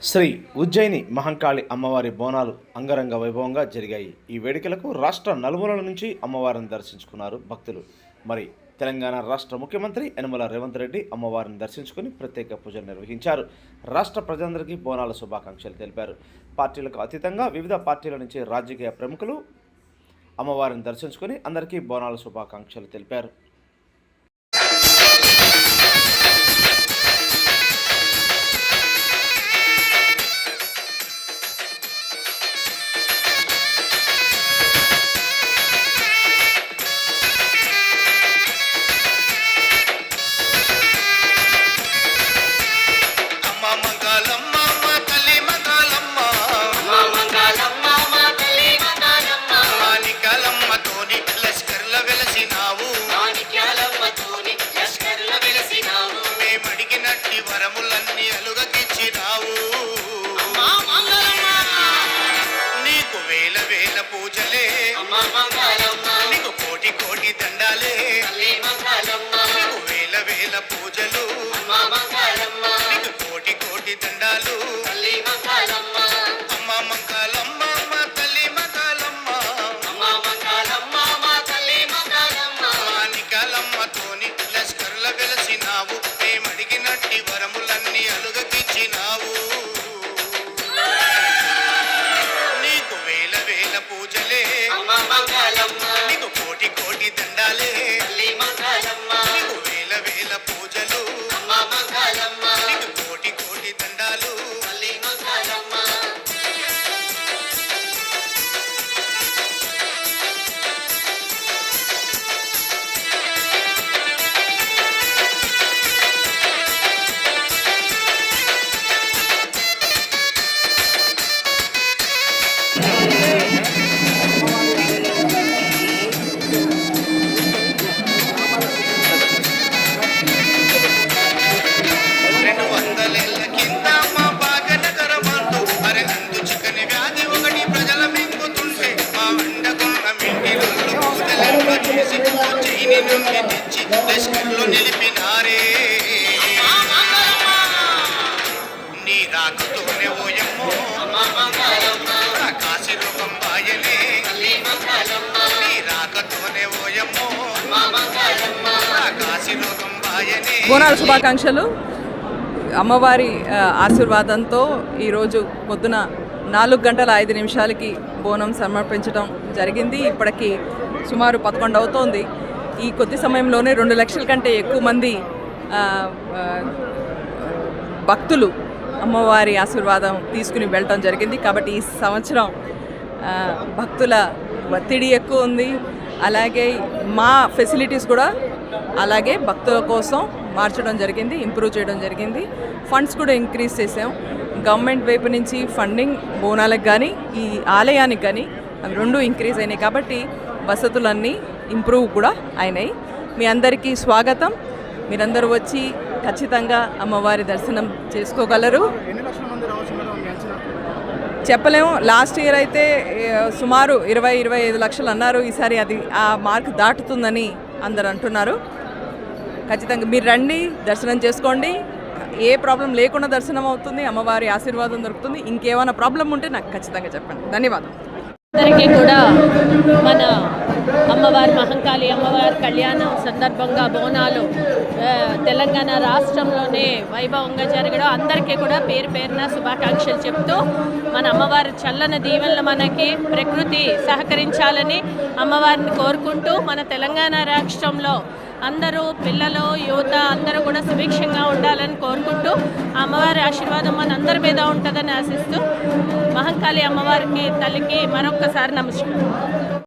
శ్రీ ఉజ్జయిని మహంకాళి అమ్మవారి బోనాలు అంగరంగ వైభవంగా జరిగాయి. ఈ వేడుకలకు రాష్ట్ర నలుమూలల నుంచి అమ్మవారిని దర్శించుకున్నారు భక్తులు. మరి తెలంగాణ రాష్ట్ర ముఖ్యమంత్రి యనమల రేవంత్ రెడ్డి అమ్మవారిని దర్శించుకుని ప్రత్యేక పూజలు నిర్వహించారు. రాష్ట్ర ప్రజలందరికీ బోనాల శుభాకాంక్షలు తెలిపారు. పార్టీలకు అతీతంగా వివిధ పార్టీల నుంచి రాజకీయ ప్రముఖులు అమ్మవారిని దర్శించుకుని అందరికీ బోనాల శుభాకాంక్షలు తెలిపారు. వరములన్నీ అలుగకిచ్చినావు. నీకు వేల వేల పూజలే, నీకు కోటి కోటి దండాలే, నీకు వేల వేల పూజలు, నీకు కోటి కోటి దండాలు. అమ్మ మంగళమ్మ మా తల్లి మంగళమ్మ, మానికలమ్మతోని లస్కర్ల వెలసినావు. మేమడిగినట్టి వరములన్నీ అలుగకిచ్చినావు. నీకు వేల వేల పూజలే, నీకు కోటి కోటి దండాలే, నీకు వేల వేల పూజలు, నీకు కోటి కోటి దండాలు. నిలిపినారే నీ రాకతోనే ఓయమ్మో కాశీ రూపం బాయనే. నీ రాకతోనే ఓయమ్మో కాశీ రూపం బాయనే. బోనాల శుభాకాంక్షలు. అమ్మవారి ఆశీర్వాదంతో ఈరోజు పొద్దున 4:05 బోనం సమర్పించడం జరిగింది. ఇప్పటికి సుమారు 11 అవుతోంది. ఈ కొద్ది సమయంలోనే 2 లక్షల కంటే ఎక్కువ మంది భక్తులు అమ్మవారి ఆశీర్వాదం తీసుకుని వెళ్ళటం జరిగింది. కాబట్టి ఈ సంవత్సరం భక్తుల ఒత్తిడి ఎక్కువ ఉంది. అలాగే మా ఫెసిలిటీస్ కూడా అలాగే భక్తుల కోసం మార్చడం జరిగింది, ఇంప్రూవ్ చేయడం జరిగింది. ఫండ్స్ కూడా ఇంక్రీజ్ చేసాం. గవర్నమెంట్ వైపు నుంచి ఫండింగ్ బోనాలకు కానీ ఈ ఆలయానికి కానీ అవి 2 ఇంక్రీజ్ అయినాయి. కాబట్టి వసతులన్నీ ఇంప్రూవ్ కూడా అయినాయి. మీ అందరికీ స్వాగతం. మీరందరూ వచ్చి ఖచ్చితంగా అమ్మవారి దర్శనం చేసుకోగలరు. చెప్పలేము. లాస్ట్ ఇయర్ అయితే సుమారు 20-25 లక్షలు అన్నారు. ఈసారి అది ఆ మార్క్ దాటుతుందని అందరు అంటున్నారు. ఖచ్చితంగా మీరు రండి, దర్శనం చేసుకోండి. ఏ ప్రాబ్లం లేకుండా దర్శనం అవుతుంది, అమ్మవారి ఆశీర్వాదం దొరుకుతుంది. ఇంకేమైనా ప్రాబ్లం ఉంటే నాకు ఖచ్చితంగా చెప్పండి. ధన్యవాదాలు. అందరికీ కూడా మన అమ్మవారి మహంకాళి అమ్మవారి కళ్యాణం సందర్భంగా బోనాలు తెలంగాణ రాష్ట్రంలోనే వైభవంగా జరగడం అందరికీ కూడా పేరు పేరున శుభాకాంక్షలు చెప్తూ మన అమ్మవారి చల్లని దీవెనలు మనకి ప్రకృతి సహకరించాలని అమ్మవారిని కోరుకుంటూ మన తెలంగాణ రాష్ట్రంలో అందరూ పిల్లలు యువత అందరూ కూడా సుభిక్షంగా ఉండాలని కోరుకుంటూ అమ్మవారి ఆశీర్వాదం మన అందరి మీద ఉంటుందని ఆశిస్తూ మహంకాళి అమ్మవారికి తల్లికి మరొక్కసారి నమస్కారం.